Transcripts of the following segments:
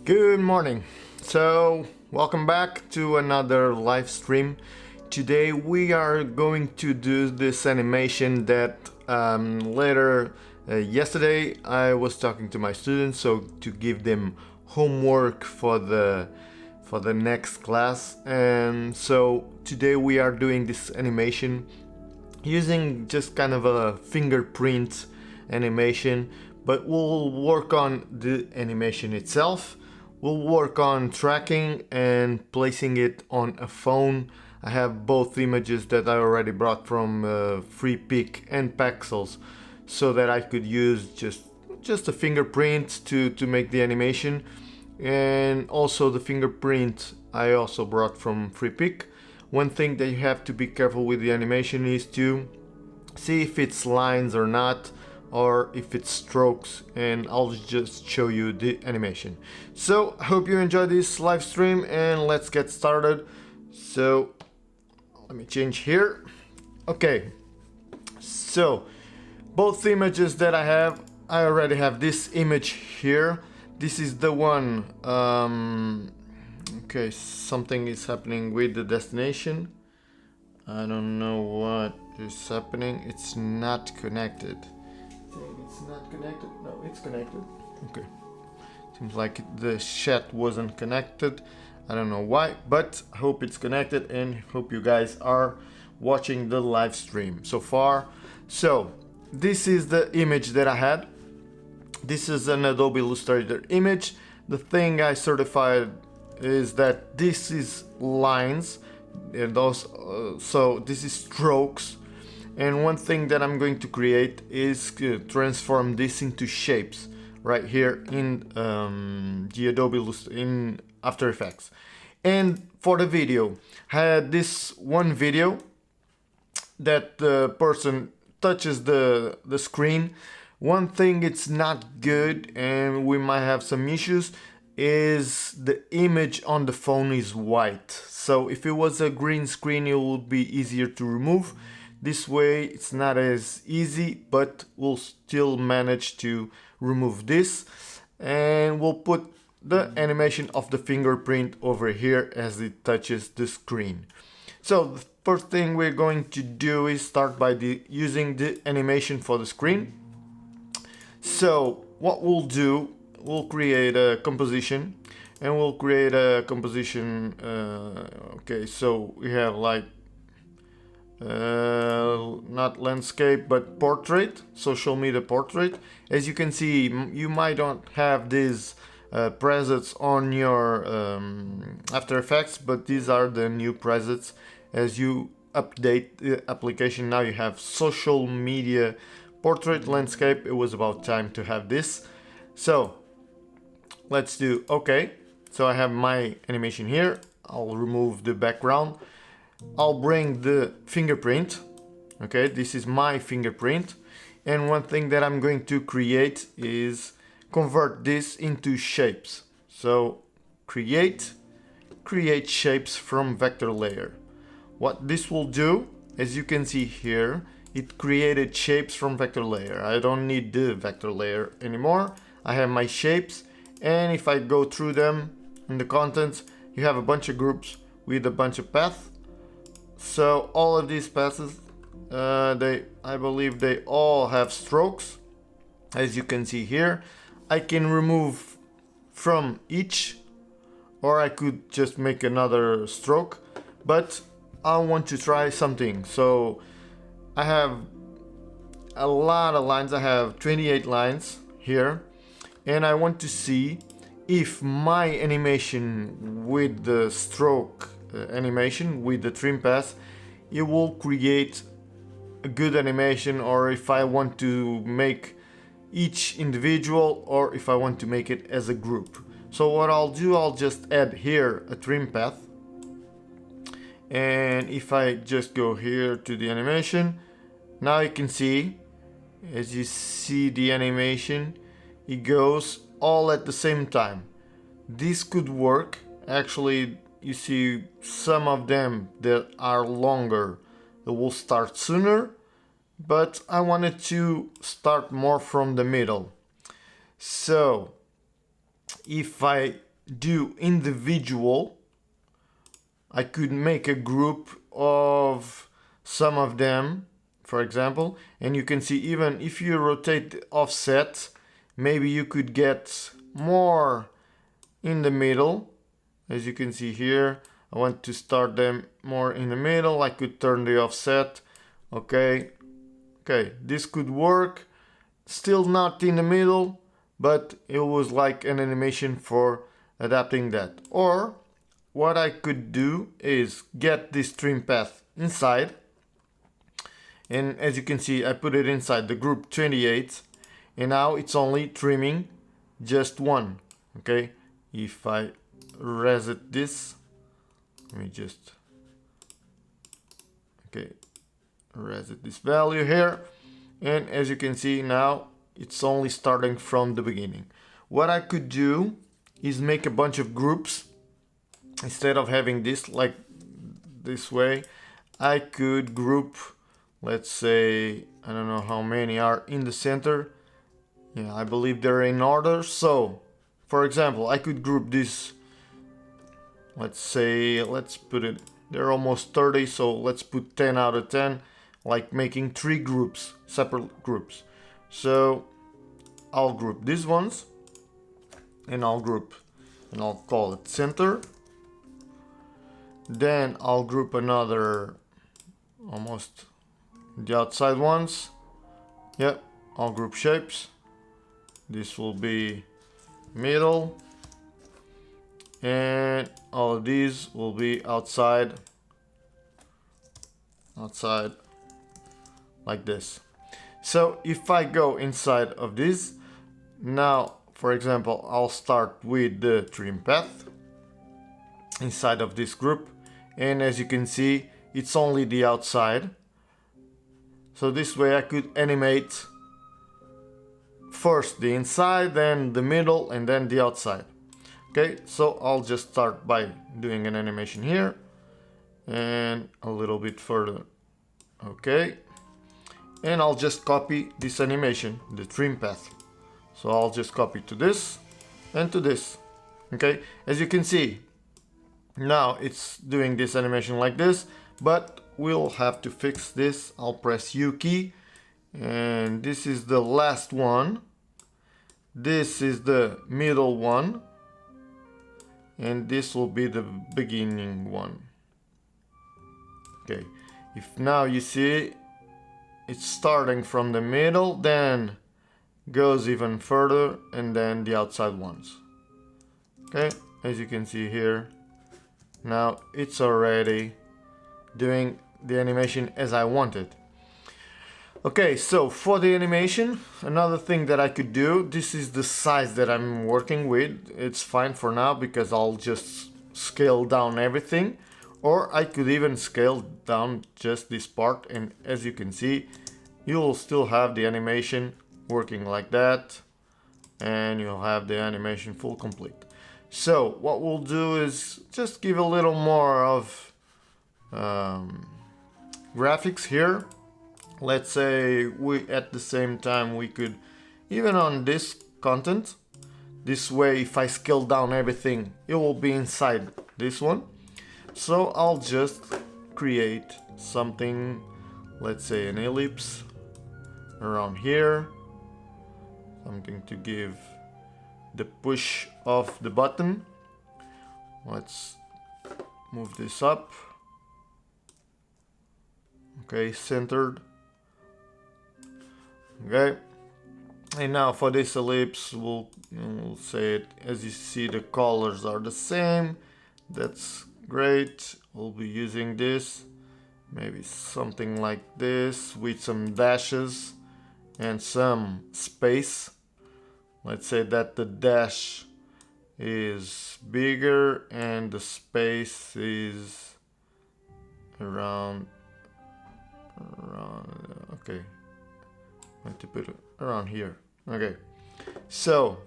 Good morning. So welcome back to another live stream. Today we are going to do this animation that yesterday I was talking to my students, so to give them homework for the next class. And so today we are doing this animation using just kind of a fingerprint animation, but we'll work on the animation itself. We'll work on tracking and placing it on a phone. I have both images that I already brought from FreePic and Pexels, so that I could use just a fingerprint to make the animation. And also the fingerprint I also brought from FreePic. One thing that you have to be careful with the animation is to see if it's lines or not, or if it's strokes, and I'll just show you the animation. So I hope you enjoy this live stream, and let's get started. So let me change here. Okay, so both images that I already have this image here. This is the one. Okay, something is happening with the destination. I don't know what is happening. It's not connected. It's not connected. No, it's connected. Okay. Seems like the chat wasn't connected. I don't know why, but I hope it's connected, and hope you guys are watching the live stream so far. So this is the image that I had. This is an Adobe Illustrator image. The thing I certified is that this is lines, and those so this is strokes. And one thing that I'm going to create is to transform this into shapes right here in the Adobe in After Effects. And for the video, I had this one video that the person touches the screen. One thing it's not good, and we might have some issues, is the image on the phone is white. So if it was a green screen, it would be easier to remove. This way it's not as easy, but we'll still manage to remove this, and we'll put the animation of the fingerprint over here as it touches the screen. So the first thing we're going to do is start by using the animation for the screen. So what we'll do, we'll create a composition, and we'll create a composition. Okay, so we have like not landscape but portrait, social media portrait. As you can see, you might not have these presets on your After Effects, but these are the new presets. As you update the application, now you have social media portrait landscape. It was about time to have this. So let's do okay. So I have my animation here. I'll remove the background. I'll bring the fingerprint. Okay, this is my fingerprint, and one thing that I'm going to create is convert this into shapes. So create shapes from vector layer. What this will do, as you can see here, it created shapes from vector layer. I don't need the vector layer anymore. I have my shapes, and if I go through them in the contents, you have a bunch of groups with a bunch of paths. So all of these passes, I believe they all have strokes. As you can see here, I can remove from each, or I could just make another stroke. but I want to try something. So I have a lot of lines. I have 28 lines here, and I want to see if my animation with the stroke animation with the trim path, it will create a good animation, or if I want to make each individual, or if I want to make it as a group. So what I'll do, I'll just add here a trim path, and if I just go here to the animation, now you can see, as you see the animation, it goes all at the same time. This could work. Actually, you see some of them that are longer, that will start sooner, but I wanted to start more from the middle. So if I do individual, I could make a group of some of them, for example, and you can see even if you rotate the offset, maybe you could get more in the middle. As you can see here, I want to start them more in the middle. I could turn the offset. Okay, this could work. Still not in the middle, but it was like an animation for adapting that. Or what I could do is get this trim path inside, and as you can see, I put it inside the group 28, and now it's only trimming just one. Okay, if I reset this, let me just reset this value here, and as you can see, now it's only starting from the beginning. What I could do is make a bunch of groups. Instead of having this like this way, I could group, let's say, I don't know how many are in the center. Yeah, I believe they're in order. So for example, I could group this, let's say, let's put it, they're almost 30, so let's put 10 out of 10, like making 3 groups, separate groups. So I'll group these ones, and I'll call it center. Then I'll group another, almost the outside ones. Yep, I'll group shapes. This will be middle, and all of these will be outside like this. So if I go inside of this, now for example, I'll start with the trim path inside of this group, and as you can see, it's only the outside. So this way I could animate first the inside, then the middle, and then the outside. Okay, so I'll just start by doing an animation here and a little bit further. Okay, and I'll just copy this animation, the trim path. So I'll just copy to this and to this. Okay, as you can see, now it's doing this animation like this, but we'll have to fix this. I'll press U key, and this is the last one. This is the middle one, and this will be the beginning one. Okay, if now you see it's starting from the middle, then goes even further, and then the outside ones. Okay, as you can see here, now it's already doing the animation as I wanted. Okay, so for the animation, another thing that I could do, this is the size that I'm working with. It's fine for now because I'll just scale down everything, or I could even scale down just this part, and as you can see, you'll still have the animation working like that, and you'll have the animation full complete. So what we'll do is just give a little more of graphics here. Let's say we at the same time we could even on this content, this way if I scale down everything, it will be inside this one. So I'll just create something, let's say an ellipse around here, something to give the push of the button. Let's move this up Okay, centered. Okay, and now for this ellipse, we'll say it, as you see the colors are the same. That's great. We'll be using this, maybe something like this with some dashes and some space. Let's say that the dash is bigger and the space is around okay, I want to put it around here. Okay, so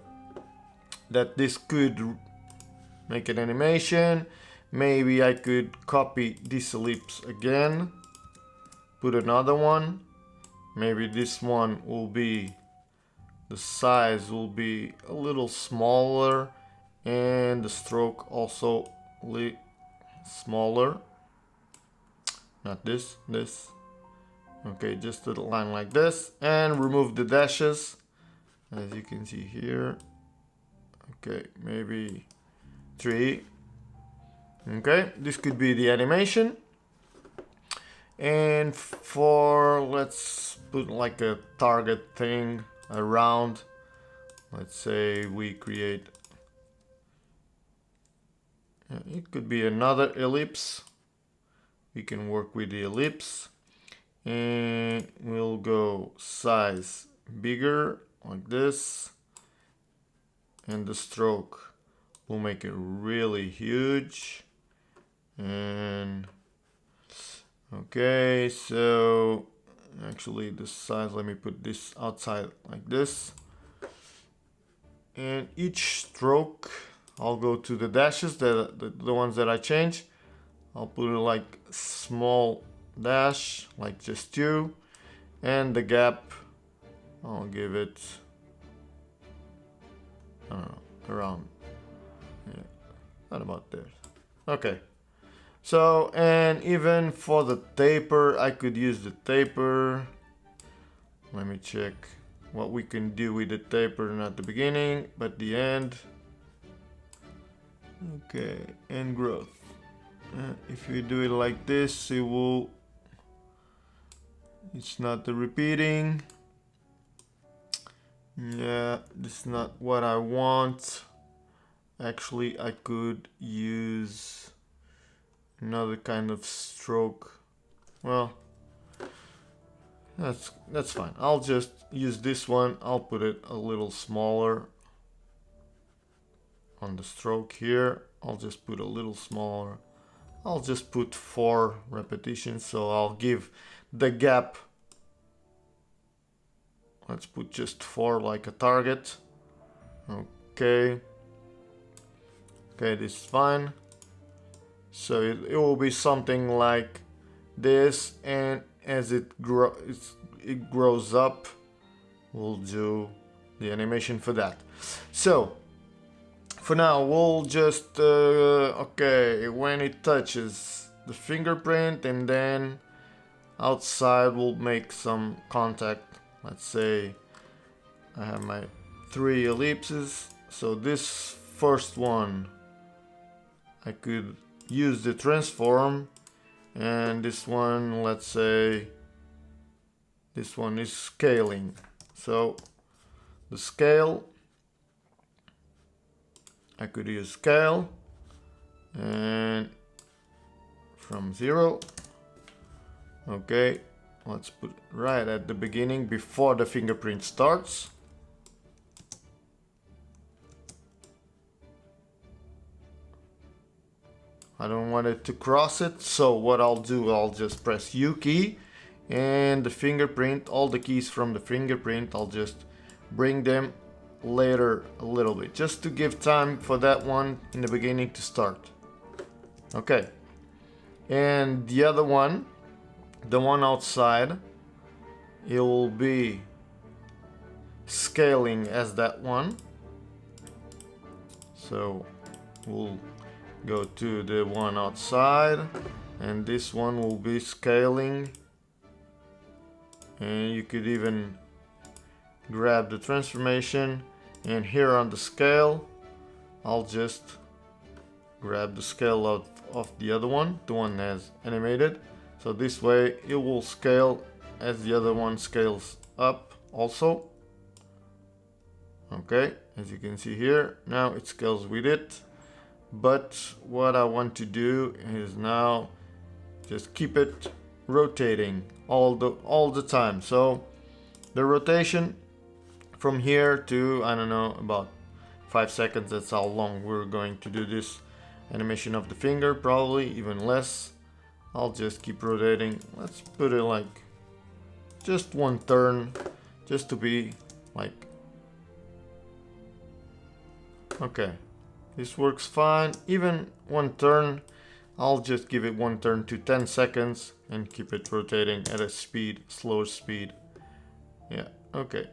that this could make an animation. Maybe I could copy this ellipse again, put another one. Maybe this one will be, the size will be a little smaller and the stroke also smaller. Not this. Okay, just a line like this, and remove the dashes, as you can see here. Okay, maybe 3. Okay, this could be the animation. And for, let's put like a target thing around. Let's say we create, it could be another ellipse. We can work with the ellipse, and we'll go size bigger like this, and the stroke will make it really huge. And okay, so actually the size, let me put this outside like this, and each stroke I'll go to the dashes, the ones that I changed. I'll put it like small dash, like just 2, and the gap I'll give it, I don't know, around, yeah, not about there. Okay, so, and even for the taper, I could use the taper. Let me check what we can do with the taper, not the beginning but the end. Okay, and growth. If you do it like this, it will, it's not the repeating. Yeah, this is not what I want. Actually, I could use another kind of stroke. Well, that's fine. I'll just use this one. I'll put it a little smaller on the stroke here. I'll just put a little smaller. I'll just put 4 repetitions, so I'll give the gap, let's put just 4 like a target. Okay, this is fine. So it will be something like this, and as it grows up, we'll do the animation for that. So for now, we'll just okay, when it touches the fingerprint, and then outside we'll make some contact. Let's say I have my 3 ellipses, so this first one I could use the transform, and this one, let's say this one is scaling. So the scale, I could use scale, and from 0. Okay, let's put right at the beginning, before the fingerprint starts. I don't want it to cross it, so what I'll do, I'll just press U key, and the fingerprint, all the keys from the fingerprint, I'll just bring them later a little bit, just to give time for that one in the beginning to start. Okay, and the other one, the one outside, it will be scaling as that one. So we'll go to the one outside, and this one will be scaling, and you could even grab the transformation, and here on the scale I'll just grab the scale of the other one, the one that's animated. So this way it will scale as the other one scales up also. Okay, as you can see here, now it scales with it. But what I want to do is now just keep it rotating all the time. So the rotation from here to, I don't know, about 5 seconds, that's how long we're going to do this animation of the finger, probably even less. I'll just keep rotating. Let's put it like just one turn, just to be like, okay, this works fine. Even one turn, I'll just give it one turn to 10 seconds and keep it rotating at a speed, slower speed. Yeah, okay,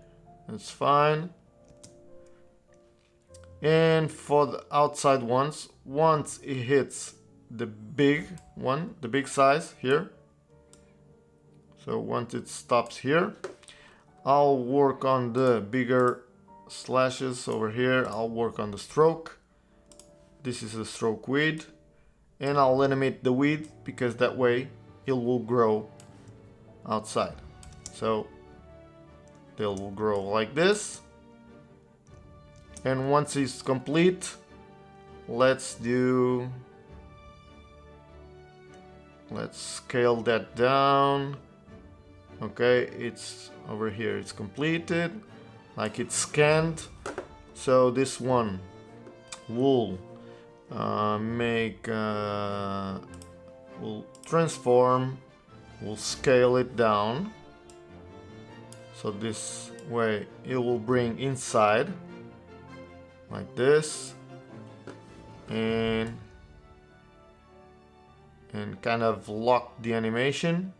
that's fine. And for the outside ones, once it hits the big one, the big size here, so once it stops here, I'll work on the bigger slashes over here. I'll work on the stroke. This is the stroke width, and I'll animate the width because that way it will grow outside. So they will grow like this. And once it's complete, let's scale that down. Okay, it's over here, it's completed, like it's scanned. So this one will will transform, will scale it down. So this way it will bring inside like this, and kind of lock the animation.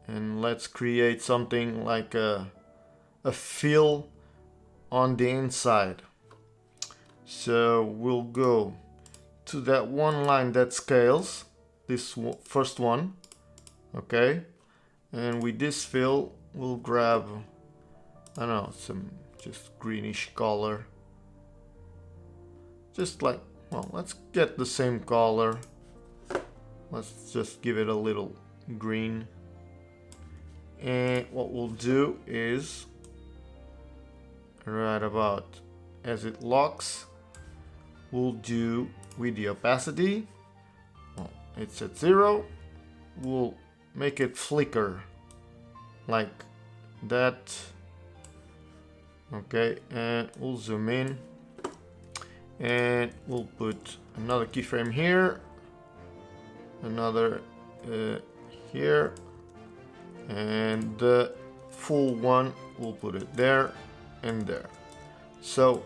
And let's create something like a fill on the inside. So we'll go to that one line that scales, this first one, okay? And with this fill, we'll grab, I don't know, some just greenish color. Just like, well, let's get the same color. Let's just give it a little green. And what we'll do is, right about as it locks, we'll do with the opacity, well, it's at 0, we'll make it flicker like that. Okay, and we'll zoom in and we'll put another keyframe here, another here, and the full one we'll put it there and there. So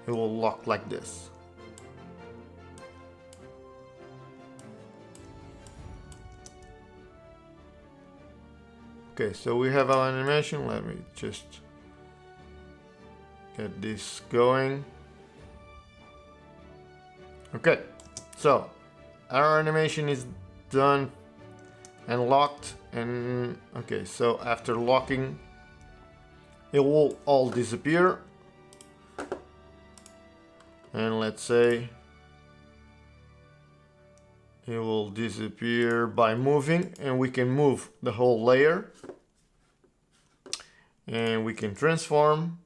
it will lock like this. Okay, so we have our animation. Let me just get this going. Okay, so our animation is done and locked, and okay, so after locking it will all disappear, and let's say it will disappear by moving, and we can move the whole layer and we can transform.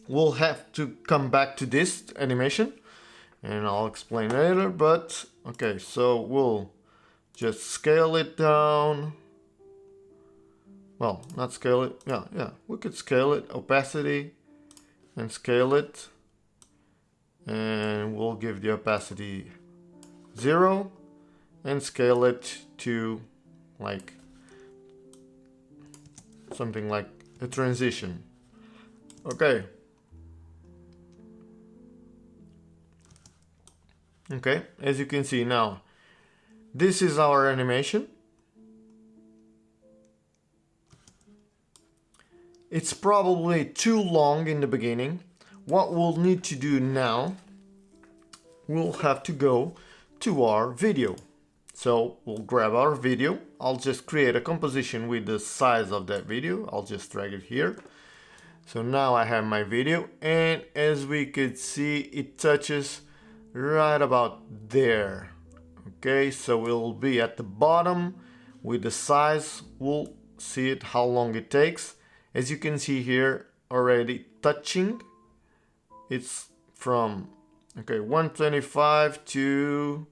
We'll have to come back to this animation and I'll explain later, but okay, so we'll just scale it down. Well, not scale it, yeah, we could scale it, opacity, and scale it, and we'll give the opacity 0 and scale it to like something like a transition. Okay. Okay, as you can see now, this is our animation. It's probably too long in the beginning. What we'll need to do now, we'll have to go to our video. So we'll grab our video. I'll just create a composition with the size of that video. I'll just drag it here. So now I have my video, and as we could see, it touches right about there. Okay, so we'll be at the bottom with the size. We'll see it how long it takes. As you can see here, already touching, it's from 125 to,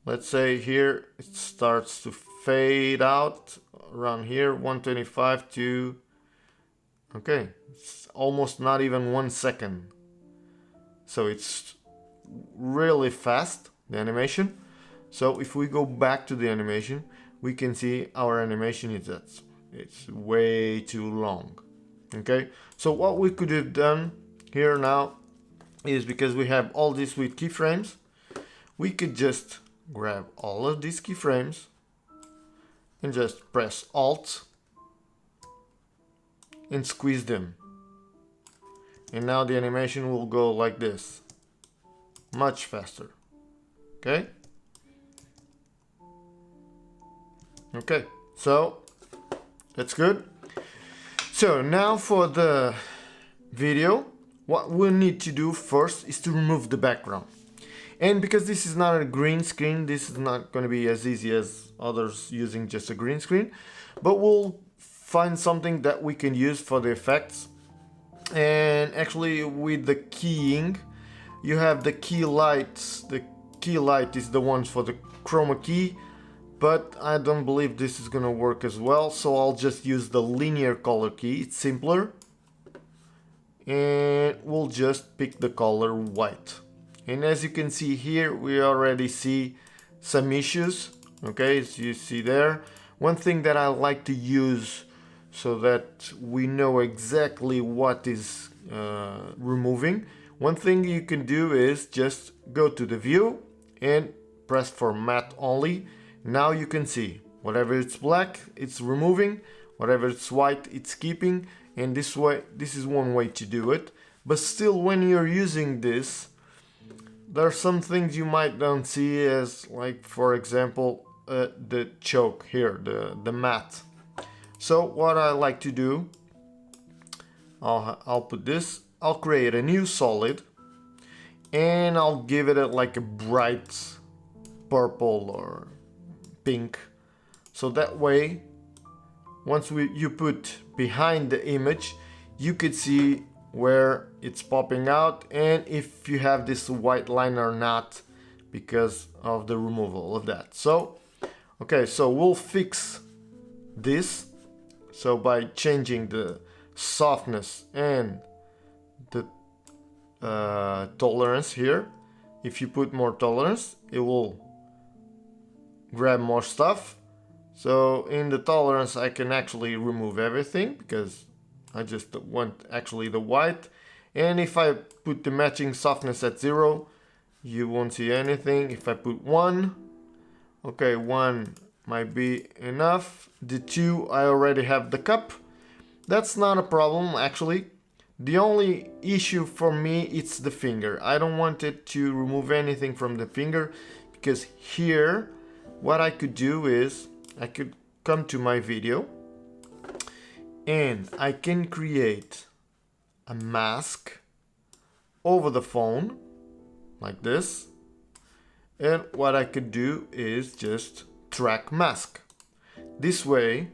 let's say here it starts to fade out around here, 125 to, it's almost not even 1 second. So it's really fast, the animation. So if we go back to the animation, we can see our animation is it's way too long. Okay, so what we could have done here now is, because we have all this with keyframes, we could just grab all of these keyframes and just press Alt and squeeze them, and now the animation will go like this, much faster. Okay, so that's good. So now for the video, what we need to do first is to remove the background. And because this is not a green screen, this is not going to be as easy as others using just a green screen, but we'll find something that we can use for the effects. And actually with the keying, you have the key lights. The key light is the ones for the chroma key, but I don't believe this is gonna work as well, so I'll just use the linear color key. It's simpler, and we'll just pick the color white. And as you can see here, we already see some issues. Okay, as you see there, one thing that I like to use so that we know exactly what is removing, one thing you can do is just go to the view and press for matte only. Now you can see whatever it's black, it's removing, whatever it's white, it's keeping. And this is one way to do it. But still, when you're using this, there are some things you might don't see, as like, for example, the choke here, the matte. So what I like to do, I'll put this, I'll create a new solid, and I'll give it like a bright purple or pink. So that way, once you put behind the image, you could see where it's popping out and if you have this white line or not, because of the removal of that. So okay, so we'll fix this. So by changing the softness and the tolerance here, if you put more tolerance, it will grab more stuff. So in the tolerance, I can actually remove everything because I just want actually the white. And if I put the matching softness at 0, you won't see anything. If I put 1, okay, 1 might be enough. The 2, I already have the cup. That's not a problem actually. The only issue for me, it's the finger. I don't want it to remove anything from the finger, because here what I could do is I could come to my video and I can create a mask over the phone like this. And what I could do is just track mask. This way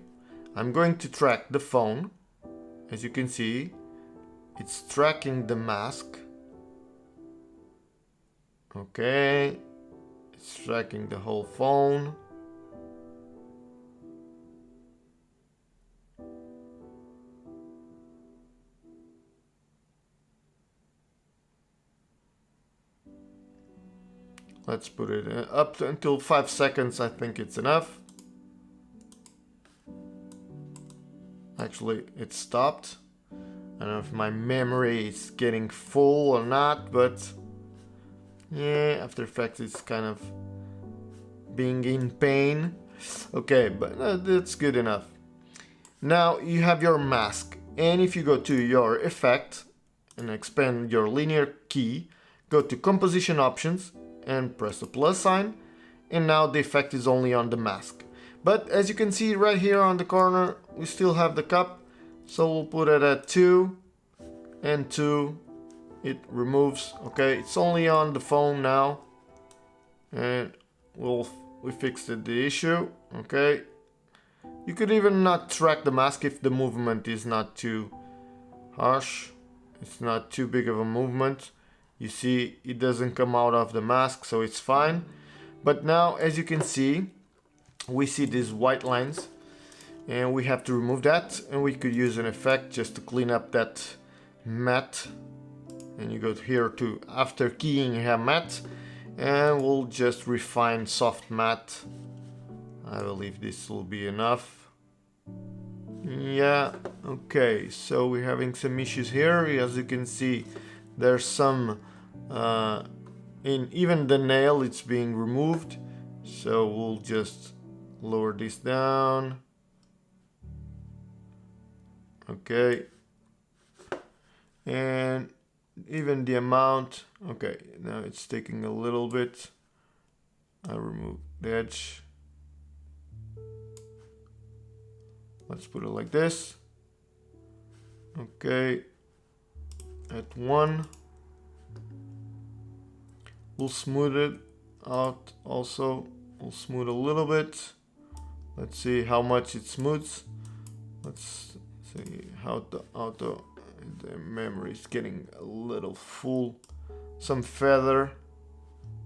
I'm going to track the phone. As you can see, it's tracking the mask. Okay, it's tracking the whole phone. Let's put it up until 5 seconds. I think it's enough. Actually, it stopped. I don't know if my memory is getting full or not, but yeah, After Effects is kind of being in pain. Okay, but that's good enough. Now you have your mask, and if you go to your effect and expand your linear key, go to composition options and press the plus sign, and now the effect is only on the mask. But as you can see right here on the corner, we still have the cup. So we'll put it at 2 and 2. It removes. Okay, it's only on the phone now, and we fixed the issue. Okay, you could even not track the mask if the movement is not too harsh. It's not too big of a movement. You see, it doesn't come out of the mask, so it's fine. But now, as you can see, we see these white lines, and we have to remove that, and we could use an effect just to clean up that matte. And you go here to after keying, you have matte, and we'll just refine soft matte. I believe this will be enough. Yeah, okay, so we're having some issues here. As you can see, there's some in even the nail, it's being removed. So we'll just lower this down. Okay, and even the amount. Okay, now it's taking a little bit. I remove the edge. Let's put it like this. Okay, at 1. We'll smooth it out also. We'll smooth a little bit. Let's see how much it smooths. Let's see how the memory is getting a little full. Some feather.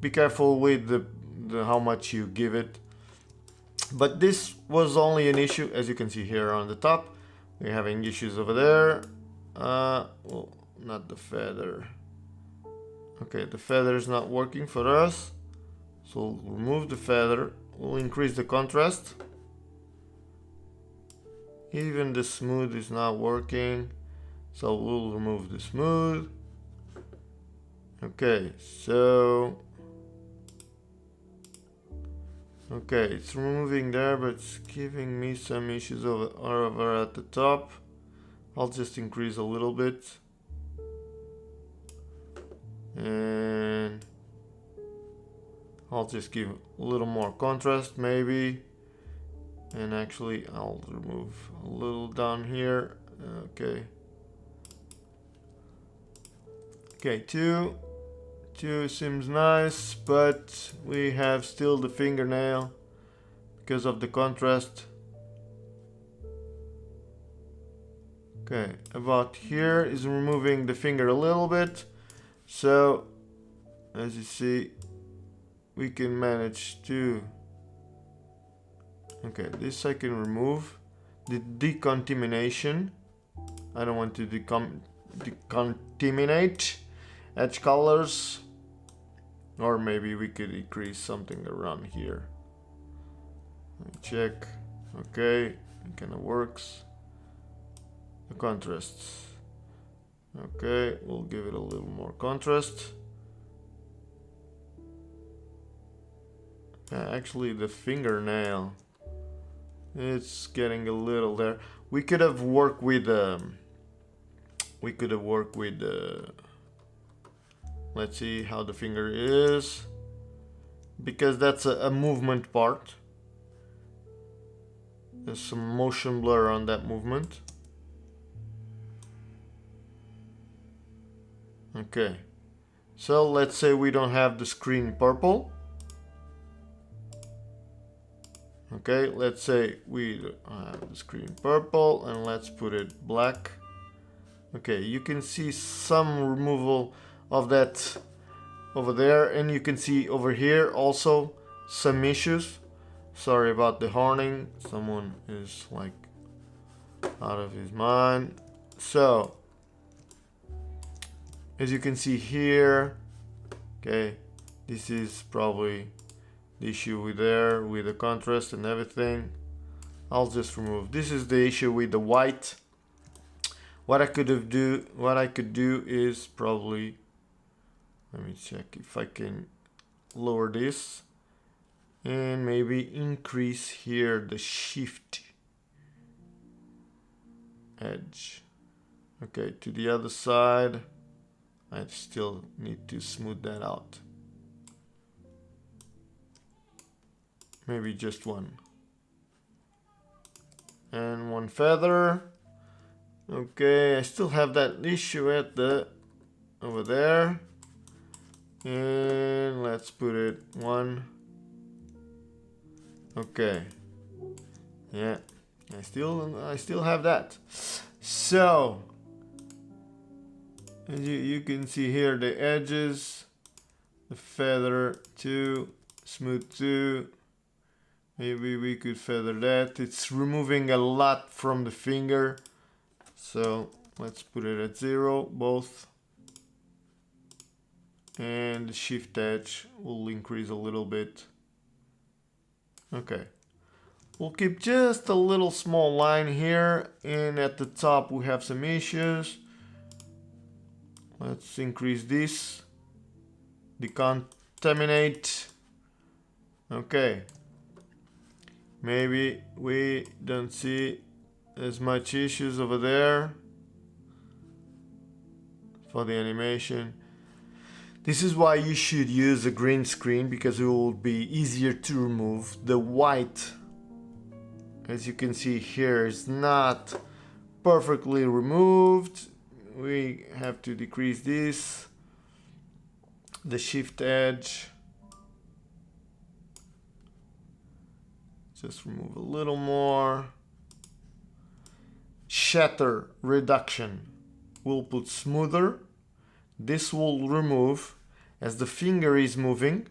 Be careful with the how much you give it. But this was only an issue, as you can see here on the top. We're having issues over there. Well, not the feather. Okay, the feather is not working for us. So we'll remove the feather. We'll increase the contrast. Even the smooth is not working. So we'll remove the smooth. Okay, so... Okay, it's removing there, but it's giving me some issues over at the top. I'll just increase a little bit. And I'll just give a little more contrast maybe. And actually I'll remove a little down here. Okay. Okay, 2 seems nice, but we have still the fingernail because of the contrast. Okay, about here is removing the finger a little bit. So, as you see, we can manage to... Okay, this I can remove. The decontamination. I don't want to decontaminate edge colors. Or maybe we could increase something around here. Let me check. Okay, it kind of works. The contrasts. Okay, we'll give it a little more contrast. Actually, the fingernail, it's getting a little there. We could have worked with let's see how the finger is, because that's a movement part. There's some motion blur on that movement. Okay, so let's say we don't have the screen purple. Okay, let's say we have the screen purple, and let's put it black. Okay, you can see some removal of that over there, and you can see over here also some issues. Sorry about the horning, someone is like out of his mind. So as you can see here, okay, this is probably the issue with the contrast and everything. I'll just remove. This is the issue with the white. What I could do is probably, let me check if I can lower this and maybe increase here the shift edge. Okay, to the other side, I still need to smooth that out. Maybe just one. And one feather. Okay, I still have that issue at the over there, and let's put it 1. Okay, yeah, I still have that. So as you can see here, the edges, the feather 2, smooth 2. Maybe we could feather that. It's removing a lot from the finger, so let's put it at 0 both, and the shift edge will increase a little bit. Okay, we'll keep just a little small line here, and at the top we have some issues. Let's increase this, decontaminate. Okay, maybe we don't see as much issues over there for the animation. This is why you should use a green screen, because it will be easier to remove. The white, as you can see here, is not perfectly removed. We have to decrease this, the shift edge, just remove a little more. Shatter reduction, we'll put smoother. This will remove as the finger is moving.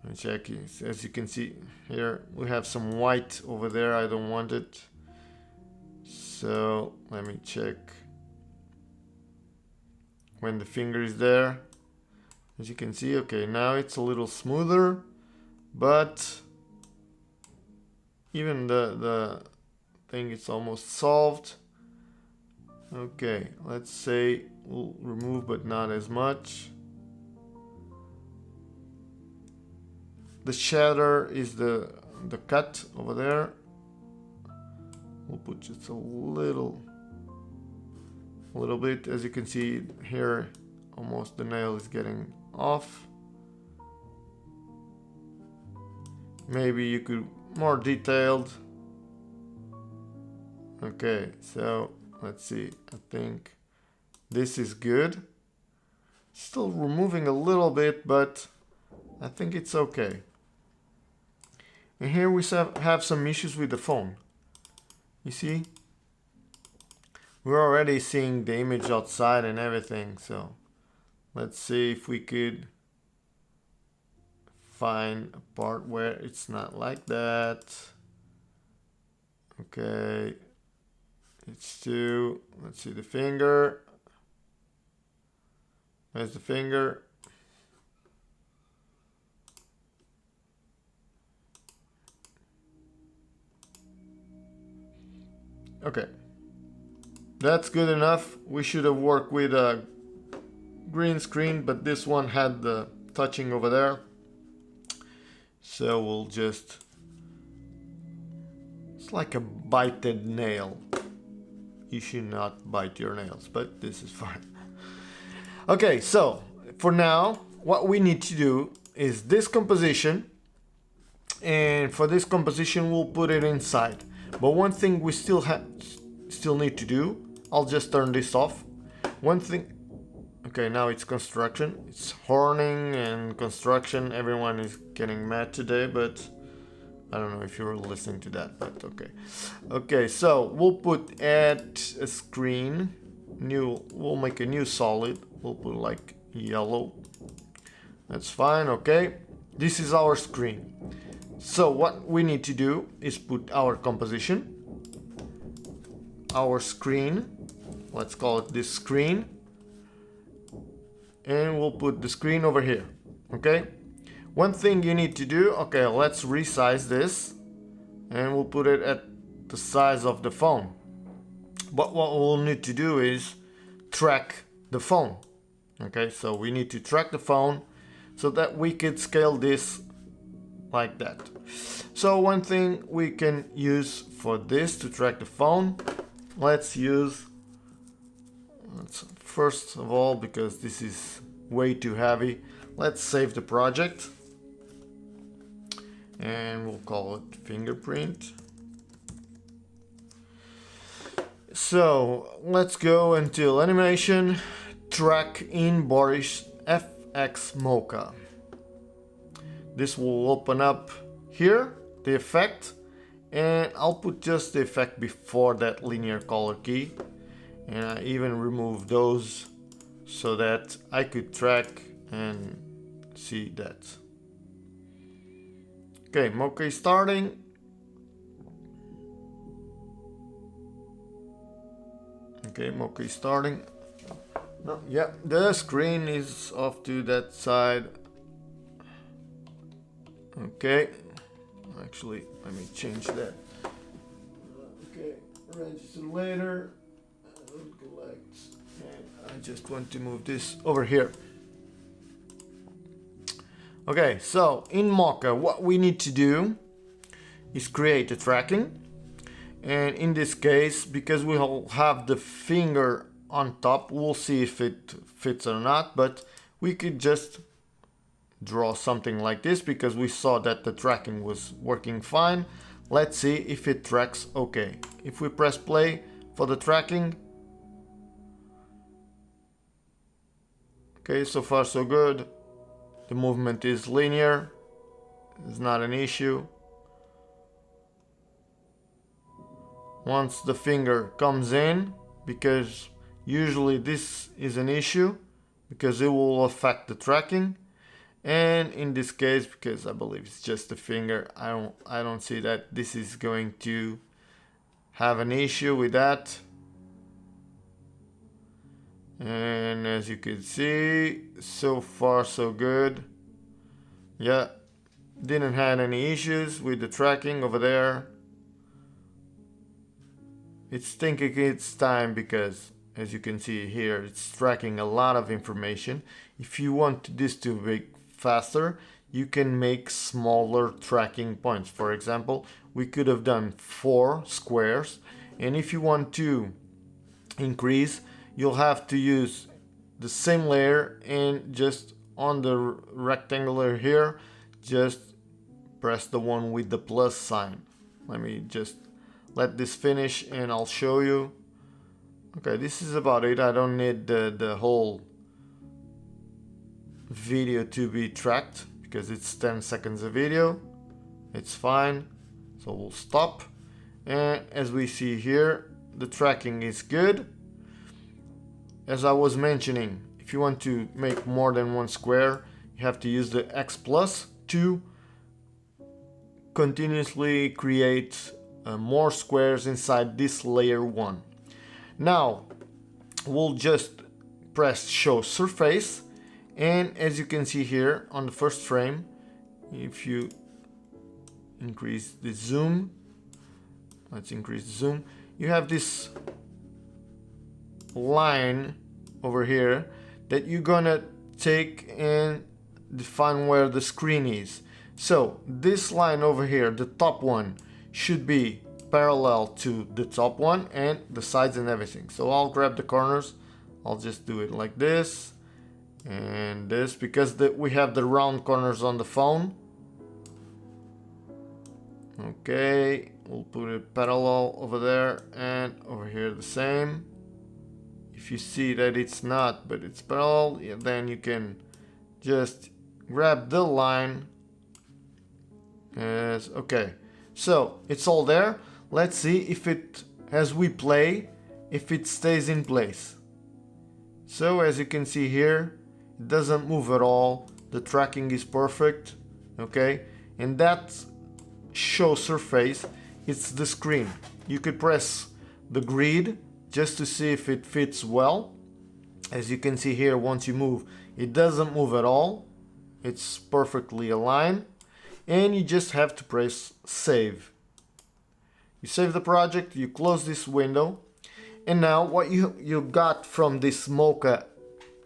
And check, as you can see here, we have some white over there. I don't want it. So let me check when the finger is there. As you can see, okay, now it's a little smoother, but even the thing is almost solved. Okay, let's say we'll remove, but not as much. The shatter is the cut over there. We'll put just a little bit. As you can see here, almost the nail is getting off. Maybe you could more detailed. Okay, so let's see. I think this is good. Still removing a little bit, but I think it's okay. And here we have some issues with the phone. You see? We're already seeing the image outside and everything, so let's see if we could find a part where it's not like that. Okay, it's 2. Let's see the finger. There's the finger. Okay, that's good enough. We should have worked with a green screen, but this one had the touching over there. So we'll just, it's like a bited nail. You should not bite your nails, but this is fine. Okay, so for now, what we need to do is this composition, and for this composition we'll put it inside. But one thing we still need to do, I'll just turn this off. One thing, okay, now it's construction. It's horning and construction. Everyone is getting mad today, but I don't know if you're listening to that, but okay. Okay, so we'll put add a screen, new, we'll make a new solid. We'll put like yellow. That's fine, okay. This is our screen. So what we need to do is put our composition, our screen, let's call it this screen, and we'll put the screen over here, okay? One thing you need to do, okay, let's resize this, and we'll put it at the size of the phone. But what we'll need to do is track the phone, okay? So we need to track the phone so that we could scale this like that. So one thing we can use for this to track the phone, let's first of all, because this is way too heavy, let's save the project and we'll call it Fingerprint. So let's go until animation, track in Boris FX Mocha. This will open up here, the effect, and I'll put just the effect before that linear color key. And I even remove those so that I could track and see that. Okay, Mocha is starting. Okay, Mocha is starting. No, yeah, the screen is off to that side. Okay, actually, let me change that. Okay, register later. Collect, and I just want to move this over here. Okay, so in Mocha, what we need to do is create a tracking. And in this case, because we'll have the finger on top, we'll see if it fits or not, but we could just draw something like this because we saw that the tracking was working fine. Let's see if it tracks okay. If we press play for the tracking, okay, so far so good. The movement is linear, it's not an issue. Once the finger comes in, because usually this is an issue because it will affect the tracking, and in this case, because I believe it's just the finger, I don't see that this is going to have an issue with that. And as you can see, so far so good. Yeah, didn't have any issues with the tracking over there. It's thinking it's time because, as you can see here, it's tracking a lot of information. If you want this to be faster, you can make smaller tracking points. For example, we could have done 4 squares, and if you want to increase, you'll have to use the same layer and just on the rectangular here, just press the one with the plus sign. Let me just let this finish and I'll show you. Okay, this is about it. I don't need the whole video to be tracked because it's 10 seconds of video. It's fine. So we'll stop. And as we see here, the tracking is good. As I was mentioning, if you want to make more than 1 square, you have to use the X plus to continuously create more squares inside this layer 1. Now we'll just press show surface, and as you can see here on the first frame, if you increase the zoom, let's increase the zoom, you have this line over here that you're gonna take and define where the screen is. So this line over here, the top one, should be parallel to the top one and the sides and everything. So I'll grab the corners. I'll just do it like this and this because we have the round corners on the phone. Okay, we'll put it parallel over there and over here the same. If you see that it's not, but it's parallel, then you can just grab the line. Yes, okay. So it's all there. Let's see if it, as we play, if it stays in place. So as you can see here, it doesn't move at all. The tracking is perfect. Okay, and that show surface, it's the screen. You could press the grid just to see if it fits well. As you can see here, once you move, it doesn't move at all. It's perfectly aligned. And you just have to press save. You save the project, you close this window, and now what you got from this Mocha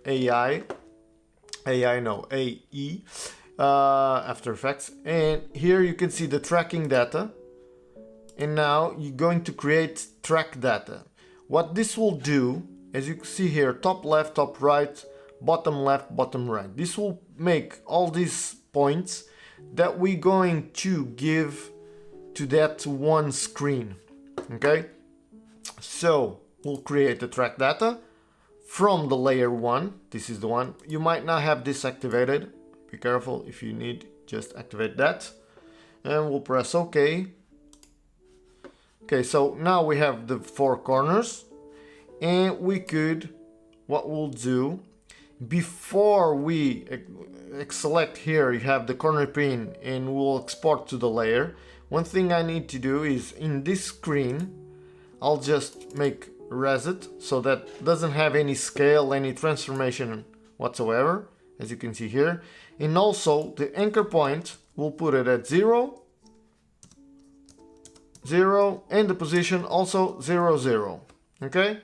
AE, After Effects, and here you can see the tracking data, and now you're going to create track data. What this will do, as you can see here, top left, top right, bottom left, bottom right. This will make all these points that we're going to give to that one screen. Okay, so will create the track data from the layer 1. This is the one. You might not have this activated. Be careful. If you need, just activate that. And we'll press OK. Okay, so now we have the 4 corners. And we could, what we'll do, before we select here, you have the corner pin and we'll export to the layer. One thing I need to do is in this screen, I'll just make reset so that doesn't have any scale, any transformation whatsoever, as you can see here. And also the anchor point, we'll put it at 0, 0, and the position also 0, 0. Okay?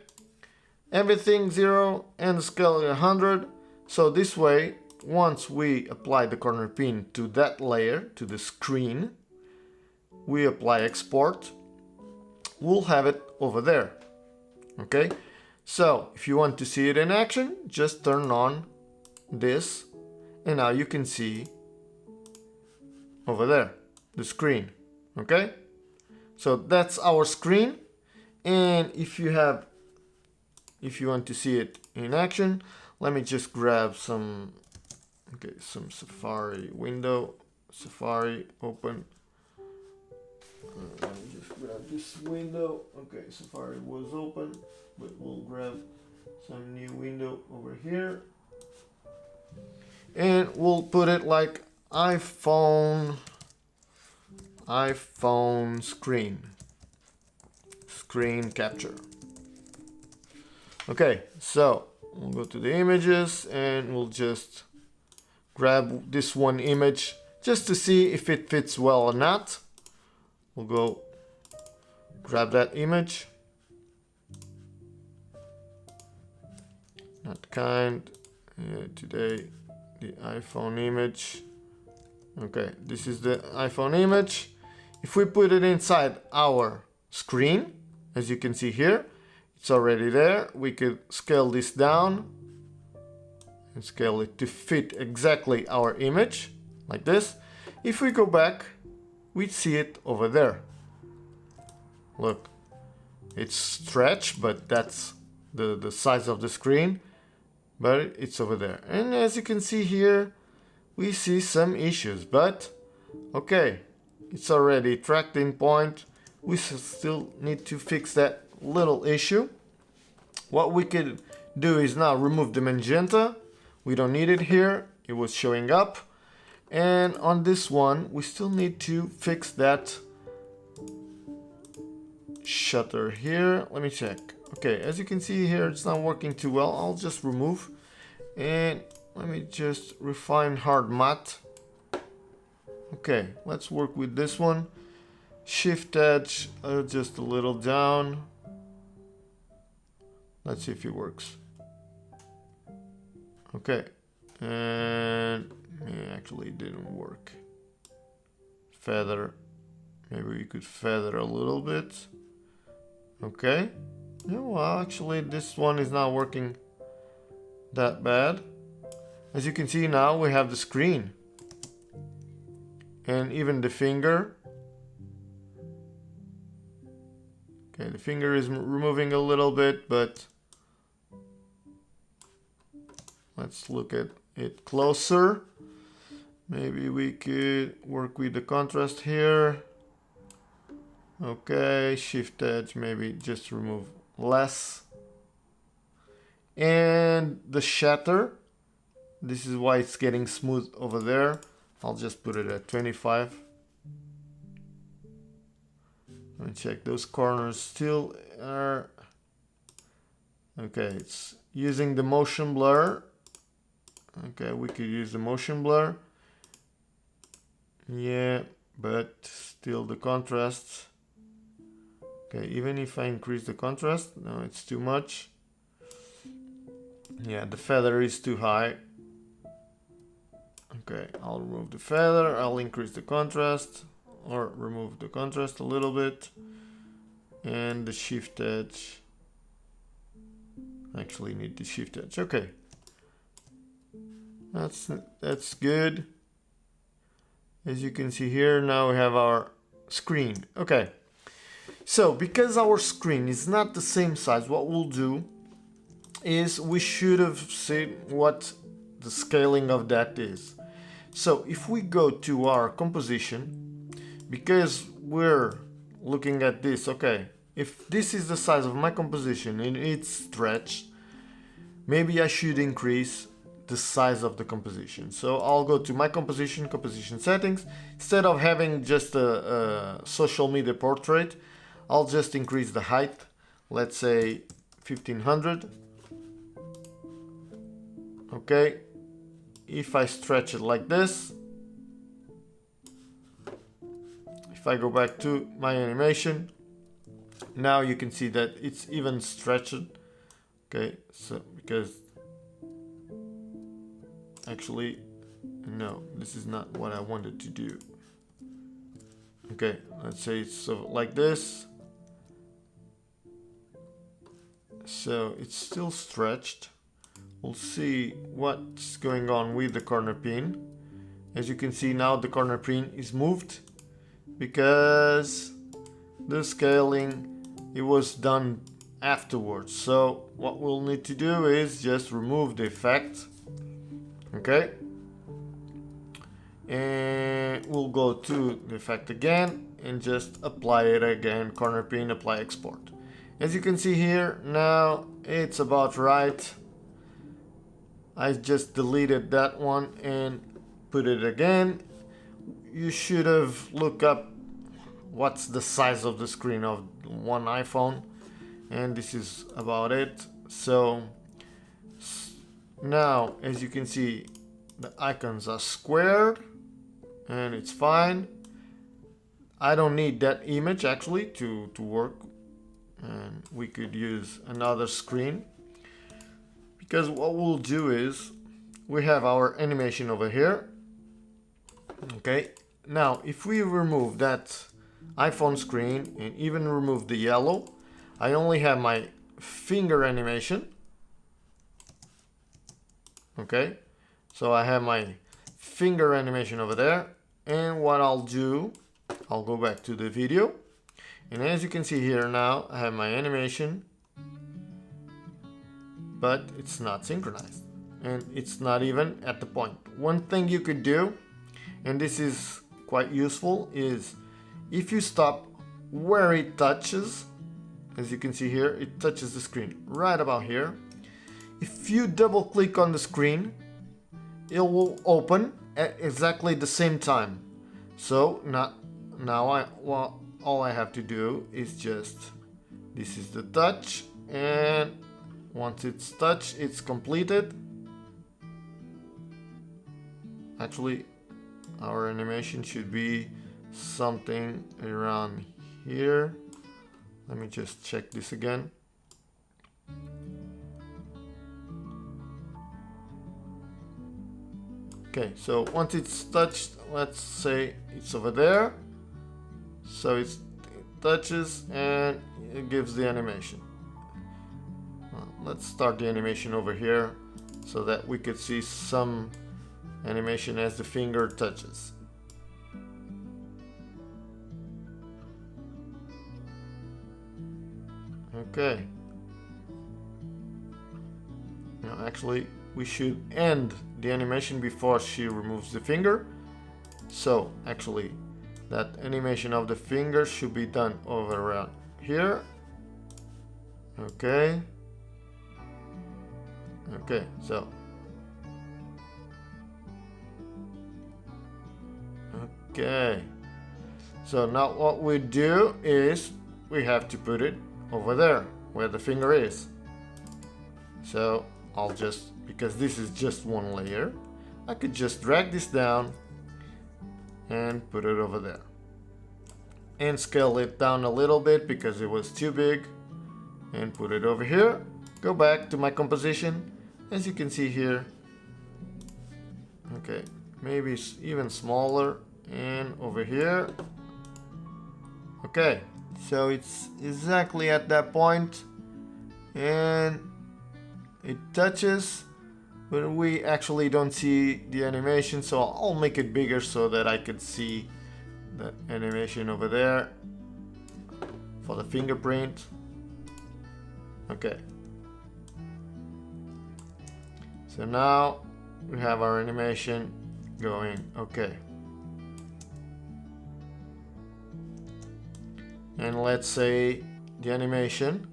Everything 0 and the scale 100. So this way, once we apply the corner pin to that layer, to the screen, we apply export, we'll have it over there. Okay, so if you want to see it in action, just turn on this and now you can see over there the screen. Okay, so that's our screen. And if you want to see it in action, let me just grab some Safari window, Safari open. Let me just grab this window. Okay, Safari was open, but we'll grab some new window over here. And we'll put it like iPhone screen capture. Okay, so we'll go to the images and we'll just grab this one image just to see if it fits well or not. We'll go grab that image. Not kind. Today, the iPhone image. Okay, this is the iPhone image. If we put it inside our screen, as you can see here, it's already there. We could scale this down and scale it to fit exactly our image, like this. If we go back, we'd see it over there. Look, it's stretched, but that's the size of the screen, but it's over there. And as you can see here, we see some issues, but okay, it's already tracked in point. We still need to fix that little issue. What we could do is now remove the magenta. We don't need it here. It was showing up. And on this one, we still need to fix that shutter here. Let me check. Okay, as you can see here, it's not working too well. I'll just remove. And let me just refine hard matte. Okay, let's work with this one. Shift edge just a little down. Let's see if it works. Okay, and actually it didn't work. Feather, maybe we could feather a little bit. Okay, no, well, actually this one is not working that bad. As you can see now, we have the screen and even the finger. Okay, the finger is removing a little bit, but let's look at it closer. Maybe we could work with the contrast here. Okay, shift edge, maybe just remove less. And the shatter, this is why it's getting smooth over there. I'll just put it at 25. Let me check, those corners still are okay. It's using the motion blur. Okay, we could use the motion blur. Yeah, but still the contrast. Okay, even if I increase the contrast, no, it's too much. Yeah, the feather is too high. Okay, I'll remove the feather. I'll increase the contrast or remove the contrast a little bit. And the shift edge. Actually need the shift edge. Okay. That's good. As you can see here, now we have our screen. Okay. So because our screen is not the same size, what we'll do is we should have seen what the scaling of that is. So if we go to our composition, because we're looking at this, okay, if this is the size of my composition and it's stretched, maybe I should increase the size of the composition. So I'll go to my composition settings. Instead of having just a social media portrait, I'll just increase the height, let's say 1500. Okay, if I stretch it like this, if I go back to my animation, now you can see that it's even stretched. Okay, so because actually, no, this is not what I wanted to do. Okay, let's say it's so like this. So it's still stretched. We'll see what's going on with the corner pin. As you can see now, the corner pin is moved because the scaling, it was done afterwards. So what we'll need to do is just remove the effect. Okay, and we'll go to the effect again and just apply it again, corner pin, apply export. As you can see here, now it's about right. I just deleted that one and put it again. You should have looked up what's the size of the screen of one iPhone, and this is about it. So now, as you can see, the icons are squared and it's fine. I don't need that image actually to work, and we could use another screen, because what we'll do is we have our animation over here. Okay, now if we remove that iPhone screen and even remove the yellow, I only have my finger animation. Okay, so I have my finger animation over there, and what I'll do, I'll go back to the video, and as you can see here now, I have my animation, but it's not synchronized and it's not even at the point. One thing you could do, and this is quite useful, is if you stop where it touches, as you can see here, it touches the screen right about here. If you double click on the screen, it will open at exactly the same time. So all I have to do is just, this is the touch, and once it's touched, it's completed. Actually, our animation should be something around here. Let me just check this again. Okay, so once it's touched, let's say it's over there. So it touches and it gives the animation. Let's start the animation over here so that we could see some animation as the finger touches. Okay. Now actually we should end the animation before she removes the finger. So actually that animation of the finger should be done over around here. Okay. Okay, so okay, so now what we do is we have to put it over there where the finger is. So I'll just, because this is just one layer, I could just drag this down and put it over there and scale it down a little bit because it was too big, and put it over here. Go back to my composition, as you can see here. Okay, maybe even smaller, and over here. Okay, so it's exactly at that point, and it touches, but we actually don't see the animation, so I'll make it bigger so that I could see the animation over there. for the fingerprint. Okay. So now we have our animation going. Okay. And let's say the animation.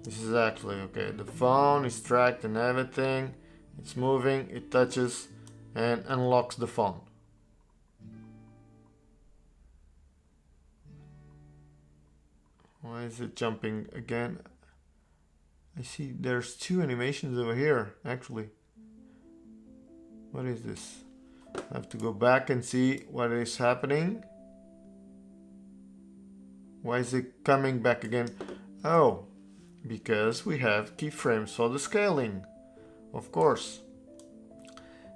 This is actually okay. The phone is tracked and everything. It's moving, it touches and unlocks the phone. Why is it jumping again? I see there's two animations over here, actually. What is this? I have to go back and see what is happening. Why is it coming back again? Oh, because we have keyframes for the scaling, of course.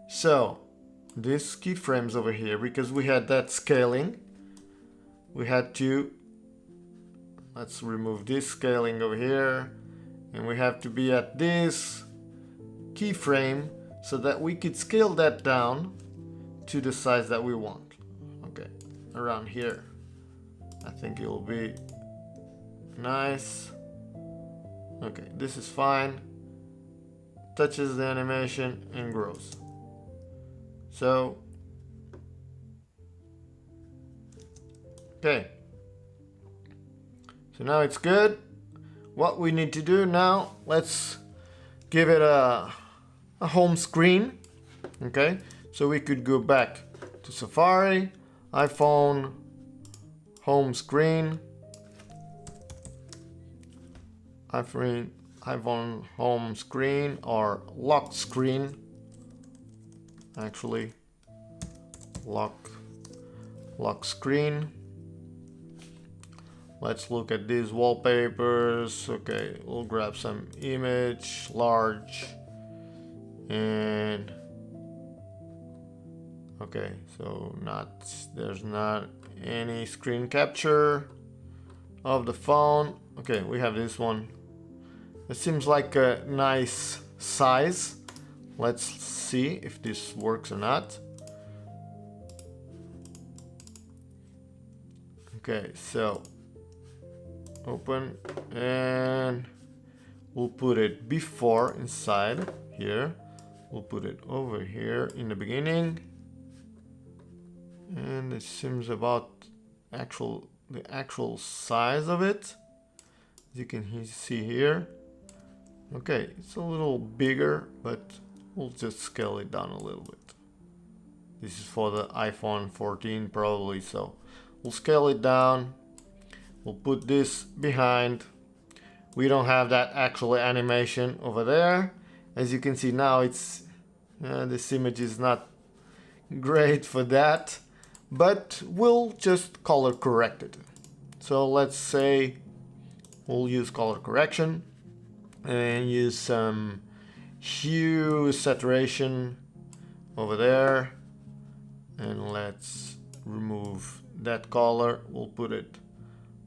So, these keyframes over here, because we had that scaling, we had to, let's remove this scaling over here, and we have to be at this keyframe so that we could scale that down to the size that we want. Okay, around here. I think it will be nice. Okay, this is fine. Touches the animation and grows. So, okay. So now it's good. What we need to do now, let's give it a home screen. Okay, so we could go back to Safari, iPhone, home screen, iPhone home screen or lock screen. Actually, lock screen. Let's look at these wallpapers. Okay, we'll grab some image, large, and okay, so there's not any screen capture of the phone. Okay, we have this one. It seems like a nice size. Let's see if this works or not. Okay, so open, and we'll put it before inside here. We'll put it over here in the beginning, and it seems about the actual size of it, as you can see here. Okay, it's a little bigger, but we'll just scale it down a little bit. This is for the iPhone 14 probably, so we'll scale it down. We'll put this behind. We don't have that actual animation over there. As you can see now, it's this image is not great for that, but we'll just color correct it. So let's say we'll use color correction and use some hue saturation over there, and let's remove that color. We'll put it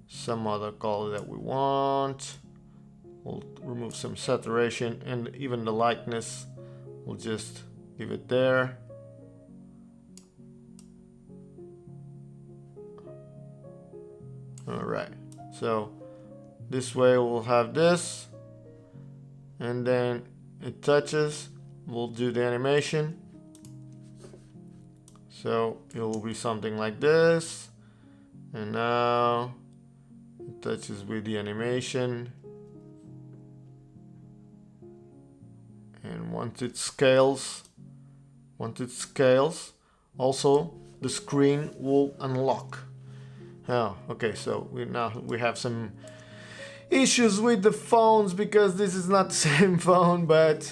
some other color that we want. We'll remove some saturation, and even the lightness we'll just give it there. Alright, so this way we'll have this, and then it touches, we'll do the animation. So it will be something like this, and now it touches with the animation, and once it scales, also the screen will unlock. Oh, okay, so we have some issues with the phones because this is not the same phone, but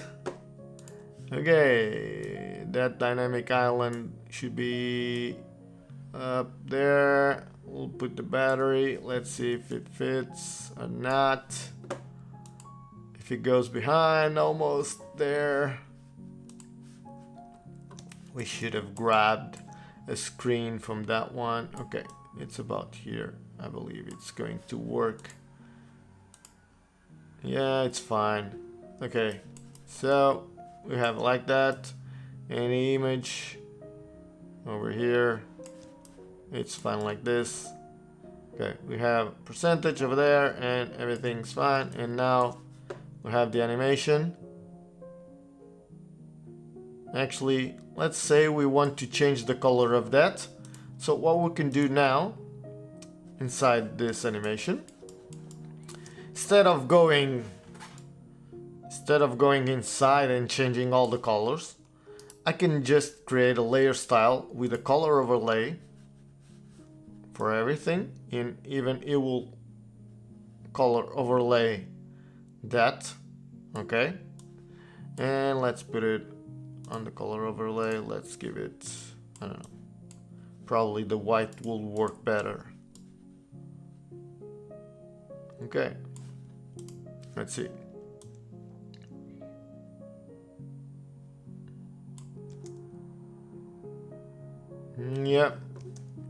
okay, that dynamic island should be up there. We'll put the battery. Let's see if it fits or not. If it goes behind, almost there. We should have grabbed a screen from that one. Okay, it's about here. I believe it's going to work. Yeah, it's fine. Okay, so we have like that. Any image over here, it's fine like this. Okay, we have percentage over there and everything's fine. And now we have the animation. Actually, let's say we want to change the color of that. So what we can do now inside this animation, instead of going inside and changing all the colors, I can just create a layer style with a color overlay for everything, and even it will color overlay that. Okay, and let's put it on the color overlay. Let's give it, I don't know, probably the white will work better. Okay, let's see. Yeah,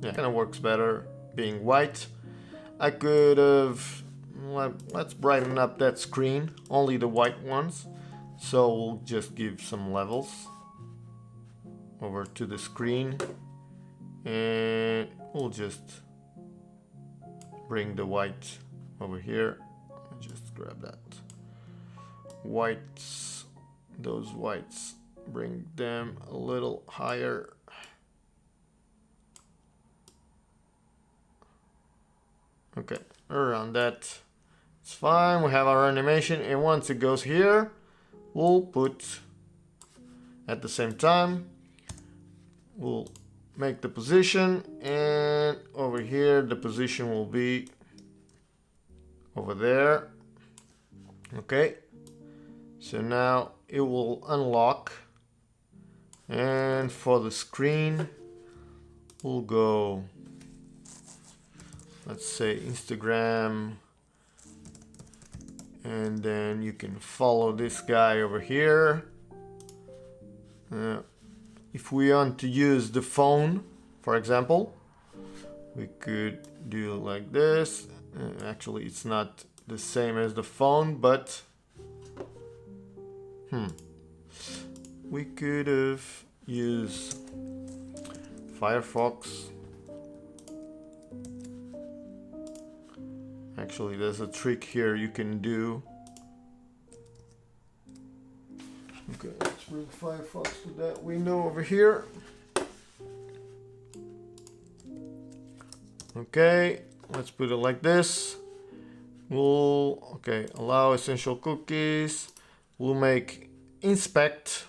kind of works better being white. I could have, let's brighten up that screen, only the white ones. So we'll just give some levels over to the screen, and we'll just bring the white over here. Just grab that whites, those whites, bring them a little higher. Okay, around that, it's fine. We have our animation, and once it goes here, we'll put, at the same time, we'll make the position, and over here the position will be over there. Okay, so now it will unlock, and for the screen we'll go, let's say Instagram, and then you can follow this guy over here. If we want to use the phone, for example, we could do like this. Actually, it's not the same as the phone, but we could have used Firefox. Actually, there's a trick here you can do. Okay, let's bring Firefox to that window over here. Okay, let's put it like this. We'll, okay, allow essential cookies. We'll make inspect,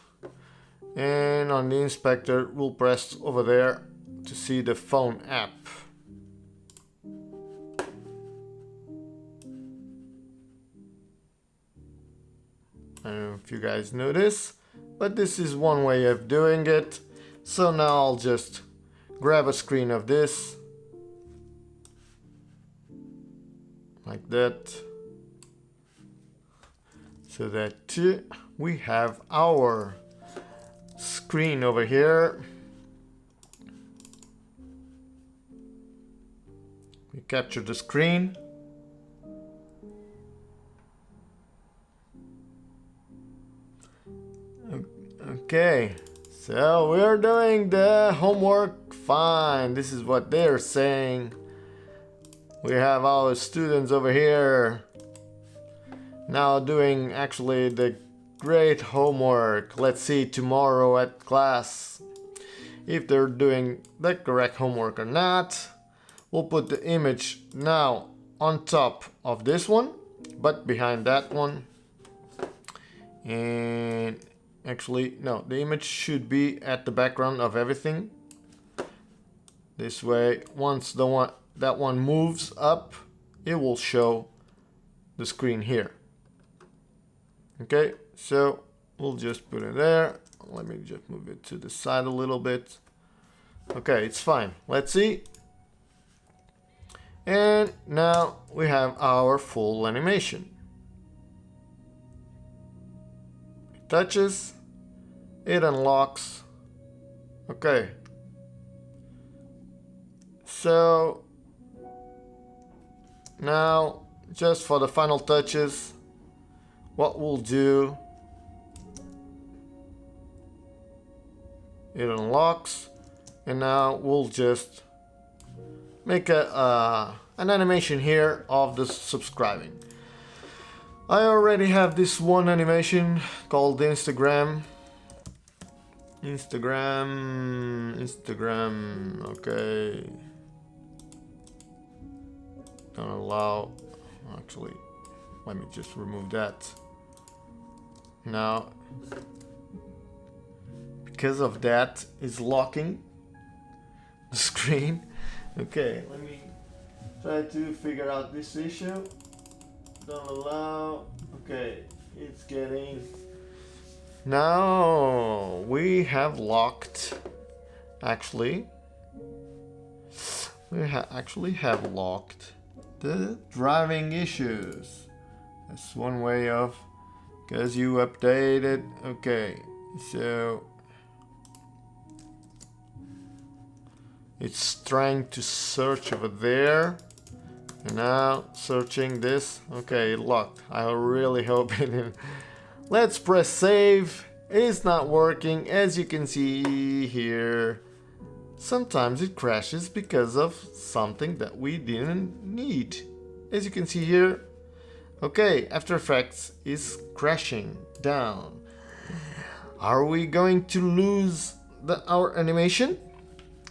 and on the inspector we'll press over there to see the phone app. I don't know if you guys know this, but this is one way of doing it. So now I'll just grab a screen of this, like that, so that we have our screen over here. We capture the screen. Okay, so we're doing the homework fine. This is what they're saying. We have our students over here now doing actually the great homework. Let's see tomorrow at class if they're doing the correct homework or not. We'll put the image now on top of this one, but behind that one. And actually, no, the image should be at the background of everything. This way, once that one moves up, it will show the screen here. Okay, so we'll just put it there. Let me just move it to the side a little bit. Okay, it's fine. Let's see. And now we have our full animation. It touches, it unlocks. Okay. So now, just for the final touches, what we'll do, it unlocks, and now we'll just make a an animation here of the subscribing. I already have this one animation called Instagram, okay. Don't allow, actually, let me just remove that. Now, because of that, it's locking the screen. Okay, let me try to figure out this issue. Don't allow, okay, it's getting, now we have locked, actually, we actually have locked the driving issues. That's one way of, because you updated. Okay, so it's trying to search over there, and now searching this. Okay, it locked. I really hope it didn't. Let's press save. It's not working, as you can see here. Sometimes it crashes because of something that we didn't need. As you can see here, okay, After Effects is crashing down. Are we going to lose our animation?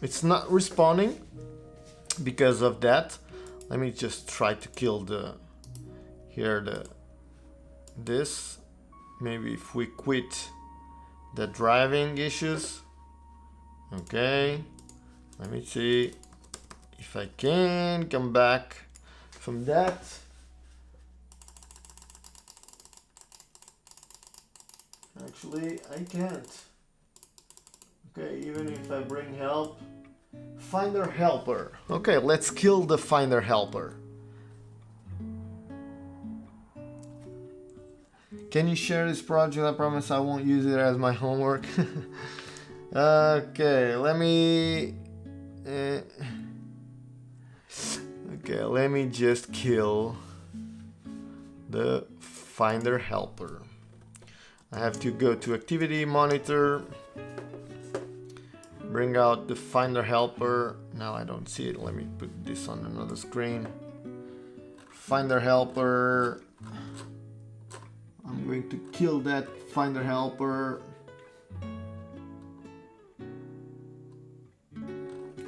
It's not responding because of that. Let me just try to kill this. Maybe if we quit the driving issues. Okay, let me see if I can come back from that. Actually, I can't. Okay, even if I bring help. Finder helper. Okay, let's kill the finder helper. Can you share this project? I promise I won't use it as my homework. Okay, let me okay, let me just kill the finder helper. I have to go to activity monitor, bring out the finder helper. Now I don't see it. Let me put this on another screen. Finder helper. I'm going to kill that finder helper.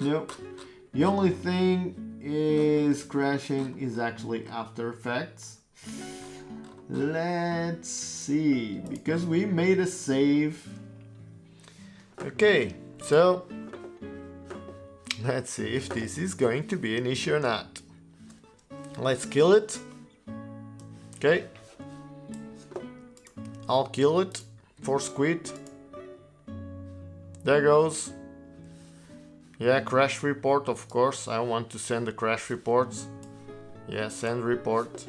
Nope. The only thing is crashing is actually After Effects. Let's see, because we made a save. Okay, so let's see if this is going to be an issue or not. Let's kill it. Okay, I'll kill it. Force quit. There goes. Yeah, crash report, of course. I want to send the crash reports. Yeah, send report.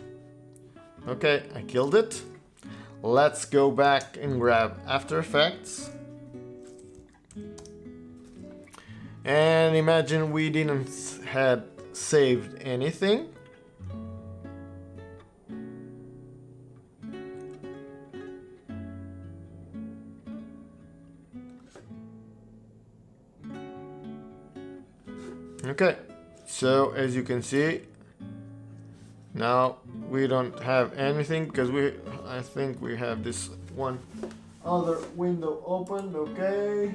Okay, I killed it. Let's go back and grab After Effects. And imagine we didn't had saved anything. Okay, so as you can see, now we don't have anything because I think we have this one other window open. Okay.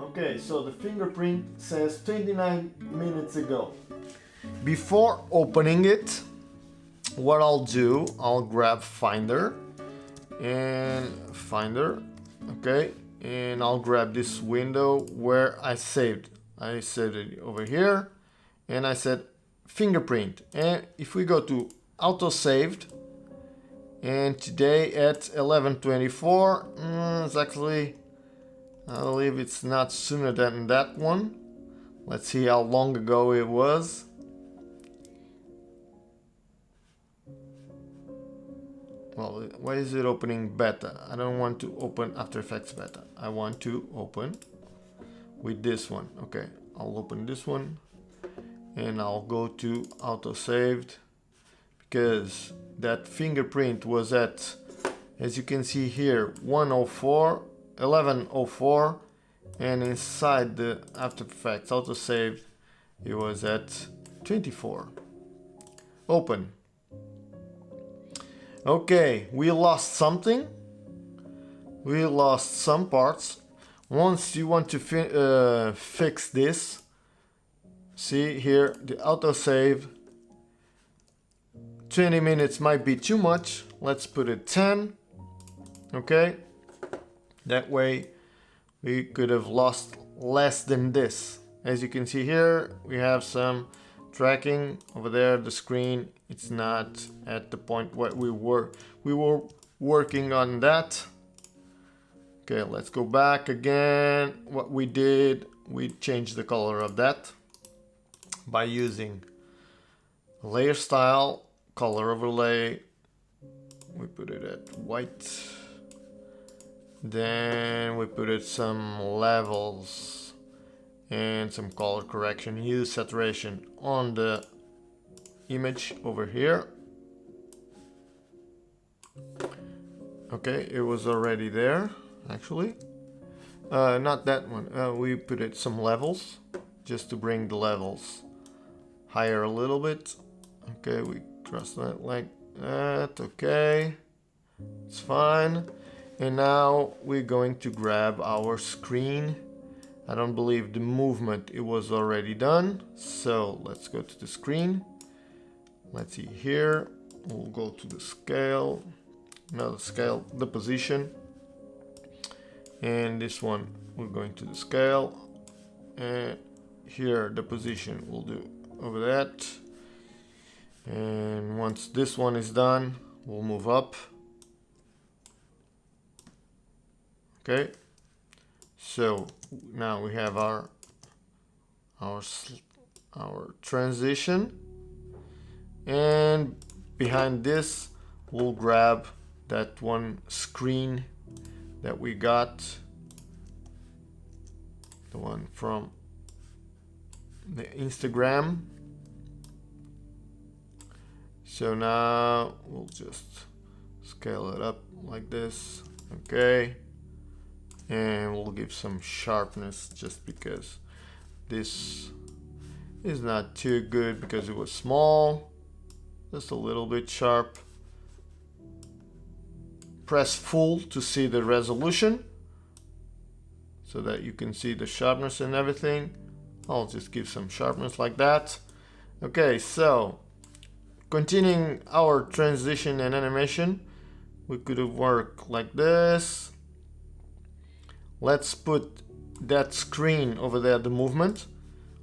Okay, so the fingerprint says 29 minutes ago. Before opening it, what I'll do, I'll grab Finder and Finder, okay, and I'll grab this window where I saved. I saved it over here, and I said Fingerprint. And if we go to Auto Saved, and today at 11:24, it's actually, I believe it's not sooner than that one. Let's see how long ago it was. Well, why is it opening beta? I don't want to open After Effects beta. I want to open with this one. Okay, I'll open this one and I'll go to auto saved because that fingerprint was at, as you can see here, 11:04, and inside the After Effects auto saved it was at 24. Open. Okay, we lost something. We lost some parts. Once you want to fix this, see here the autosave. 20 minutes might be too much. Let's put it 10. Okay, that way we could have lost less than this. As you can see here, we have some tracking over there. The screen, it's not at the point where we were working on that. Okay, let's go back again. What we did, we changed the color of that by using layer style, color overlay. We put it at white. Then we put it some levels and some color correction. Use saturation on the image over here. Okay, it was already there actually. Not that one. We put it some levels just to bring the levels higher a little bit. Okay, we cross that like that. Okay, it's fine. And now we're going to grab our screen. I don't believe the movement, it was already done. So let's go to the screen. Let's see here. We'll go to the scale. Not the scale, the position. And this one, we're going to the scale. And here, the position, we'll do over that. And once this one is done, we'll move up. Okay, so now we have our transition, and behind this we'll grab that one screen that we got, the one from the Instagram. So now we'll just scale it up like this. Okay. And we'll give some sharpness just because this is not too good because it was small. Just a little bit sharp. Press full to see the resolution so that you can see the sharpness and everything. I'll just give some sharpness like that. Okay, so continuing our transition and animation, we could have worked like this. Let's put that screen over there, the movement.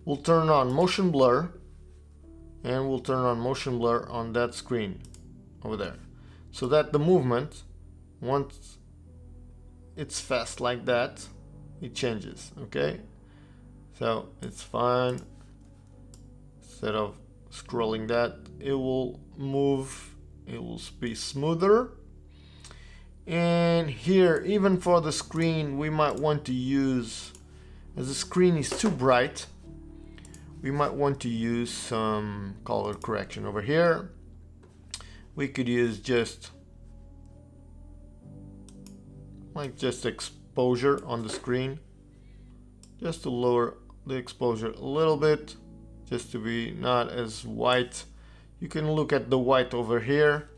We'll turn on motion blur, and we'll turn on motion blur on that screen over there, so that the movement, once it's fast like that, it changes. Okay, so it's fine. Instead of scrolling that, it will move, it will be smoother. And here, even for the screen, we might want to use, as the screen is too bright, we might want to use some color correction over here. We could use just exposure on the screen, just to lower the exposure a little bit, just to be not as white. You can look at the white over here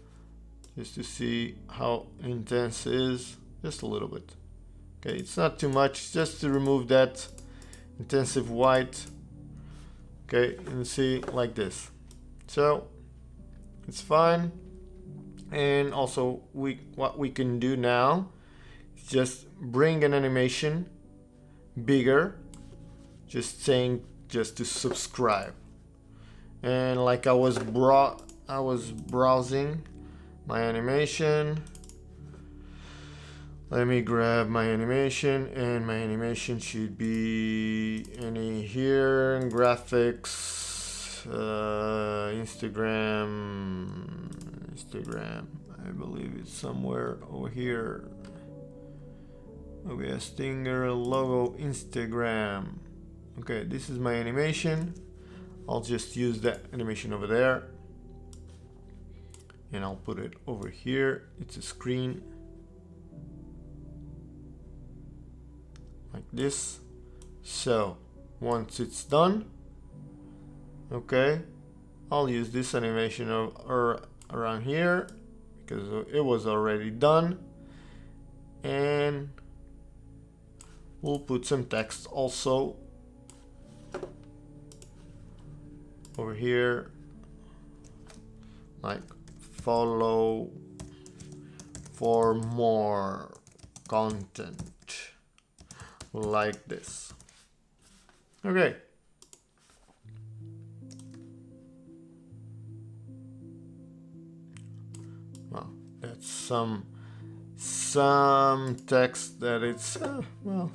just to see how intense it is, just a little bit. Okay, it's not too much, just to remove that intensive white. Okay, you can see like this. So it's fine. And also what we can do now is just bring an animation bigger, just saying just to subscribe. And like I was browsing my animation. Let me grab my animation, and my animation should be any here, graphics, Instagram, I believe it's somewhere over here. Okay, Stinger logo Instagram. Okay, this is my animation. I'll just use that animation over there. And I'll put it over here. It's a screen like this. So once it's done, Okay, I'll use this animation around here because it was already done, and we'll put some text also over here, like follow for more content, like this. Okay. Well, that's some text that it's well,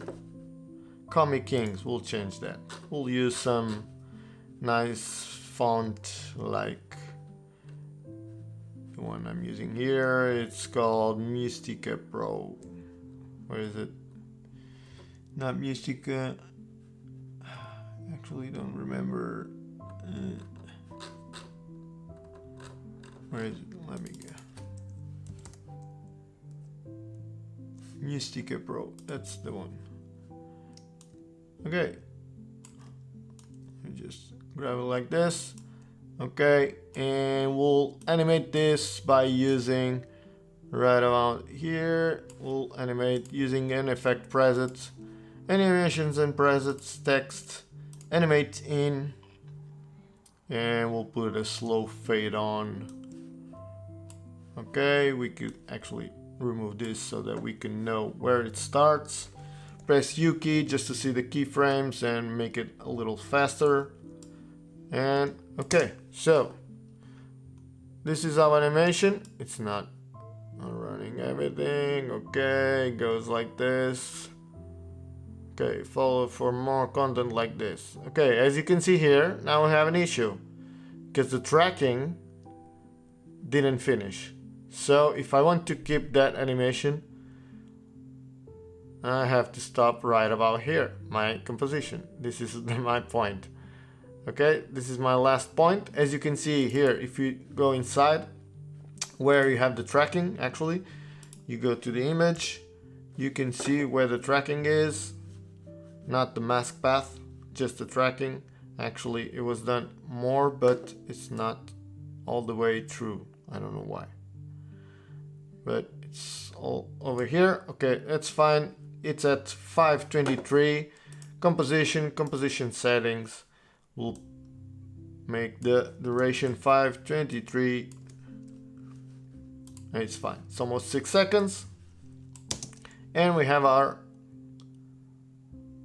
Comic Kings. We'll change that. We'll use some nice font like the one I'm using here. It's called Mystica Pro. Where is it? Not Mystica. Actually, don't remember. Where is it? Let me go. Mystica Pro. That's the one. Okay. Let me just grab it like this. Okay, and we'll animate this by using right about here. We'll animate using an effect presets, animations and presets, text, animate in, and we'll put a slow fade on. Okay, we could actually remove this so that we can know where it starts. Press U key just to see the keyframes and make it a little faster. And okay, so this is our animation. It's not running everything. Okay, goes like this. Okay, follow for more content like this. Okay, as you can see here, now we have an issue because the tracking didn't finish. So if I want to keep that animation, I have to stop right about here, my composition. This is my point. Okay, this is my last point. As you can see here, if you go inside where you have the tracking, actually, you go to the image, you can see where the tracking is, not the mask path, just the tracking. Actually, it was done more, but it's not all the way through. I don't know why. But it's all over here. Okay, that's fine. It's at 523. Composition settings. We'll make the duration 523. And it's fine. It's almost 6 seconds. And we have our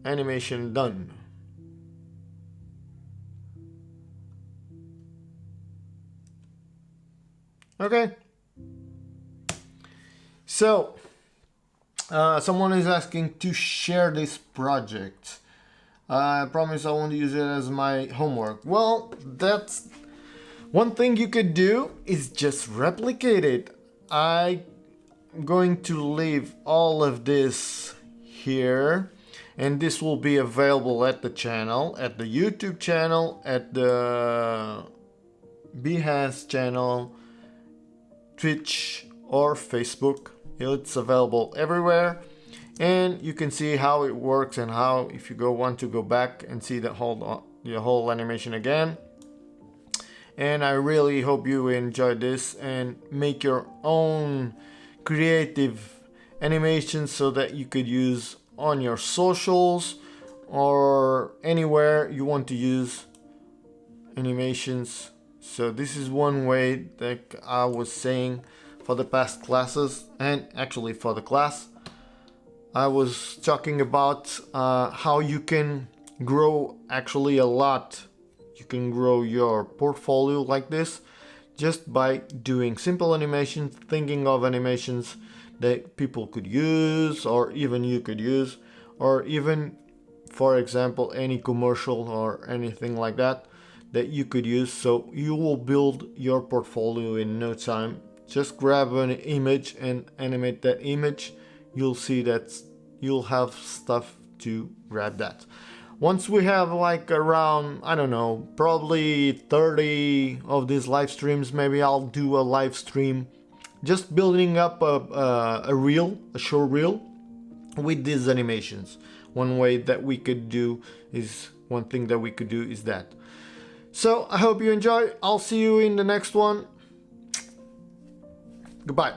animation done. Okay. So, someone is asking to share this project. I promise I won't use it as my homework. Well, that's one thing you could do is just replicate it. I'm going to leave all of this here, and this will be available at the channel, at the YouTube channel, at the Behance channel, Twitch or Facebook. It's available everywhere. And you can see how it works and how, if you want to go back and see the whole animation again. And I really hope you enjoyed this and make your own creative animations so that you could use on your socials or anywhere you want to use animations. So this is one way that I was saying for the past classes, and actually for the class I was talking about how you can grow actually a lot. You can grow your portfolio like this just by doing simple animations, thinking of animations that people could use or even you could use, or even, for example, any commercial or anything like that that you could use. So you will build your portfolio in no time. Just grab an image and animate that image. You'll see that you'll have stuff to grab that. Once we have like around, I don't know, probably 30 of these live streams, maybe I'll do a live stream just building up a short reel with these animations. One thing that we could do is that. So I hope you enjoy. I'll see you in the next one. Goodbye.